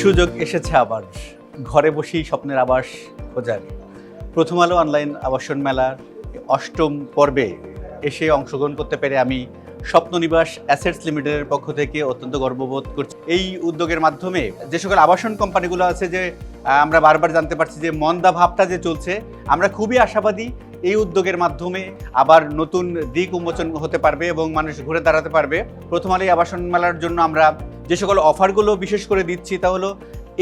সুযোগ এসেছে আবার ঘরে বসেই স্বপ্নের আবাস খোঁজার। প্রথম আলো অনলাইন আবাসন মেলার ৮ম পর্বে এসে অংশগ্রহণ করতে পেরে আমি স্বপ্ননিবাস অ্যাসেটস লিমিটেডের পক্ষ থেকে অত্যন্ত গর্ববোধ করছি। এই উদ্যোগের মাধ্যমে যে সকল আবাসন কোম্পানিগুলো আছে, যে আমরা বারবার জানতে পারছি যে মন্দা ভাবটা যে চলছে, আমরা খুবই আশাবাদী এই উদ্যোগের মাধ্যমে আবার নতুন দিক উন্মোচন হতে পারবে এবং মানুষ ঘুরে দাঁড়াতে পারবে। প্রথম আলো আবাসন মেলার জন্য আমরা যে সকল অফারগুলো বিশেষ করে দিচ্ছি তা হলো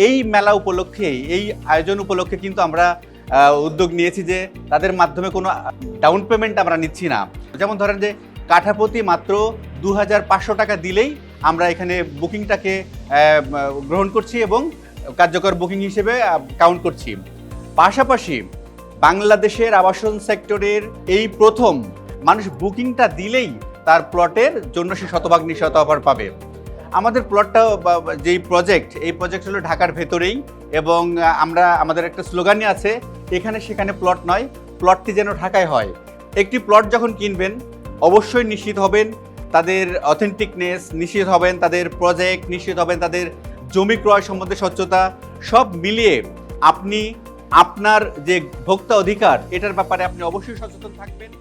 এই মেলা উপলক্ষে, এই আয়োজন উপলক্ষে কিন্তু আমরা উদ্যোগ নিয়েছি যে তাদের মাধ্যমে কোনো ডাউন পেমেন্ট আমরা নিচ্ছি না। যেমন ধরেন যে কাঠাপ্রতি মাত্র ২৫০০ টাকা দিলেই আমরা এখানে বুকিংটাকে গ্রহণ করছি এবং কার্যকর বুকিং হিসেবে কাউন্ট করছি। পাশাপাশি বাংলাদেশের আবাসন সেক্টরের এই প্রথম মানুষ বুকিংটা দিলেই তার প্লটের জন্য সে শতভাগ নিঃশত অফার পাবে। আমাদের প্লটটা যেই প্রজেক্ট, এই প্রজেক্ট হলো ঢাকার ভেতরেই এবং আমাদের একটা স্লোগানই আছে, এখানে সেখানে প্লট নয়, প্লটটি যেন ঢাকায় হয়। একটি প্লট যখন কিনবেন অবশ্যই নিশ্চিত হবেন তাদের অথেন্টিকনেস, নিশ্চিত হবেন তাদের প্রজেক্ট, নিশ্চিত হবেন তাদের জমি ক্রয় সম্বন্ধে স্বচ্ছতা, সব মিলিয়ে আপনি আপনার যে ভোক্তা অধিকার এটার ব্যাপারে আপনি অবশ্যই সচেতন থাকবেন।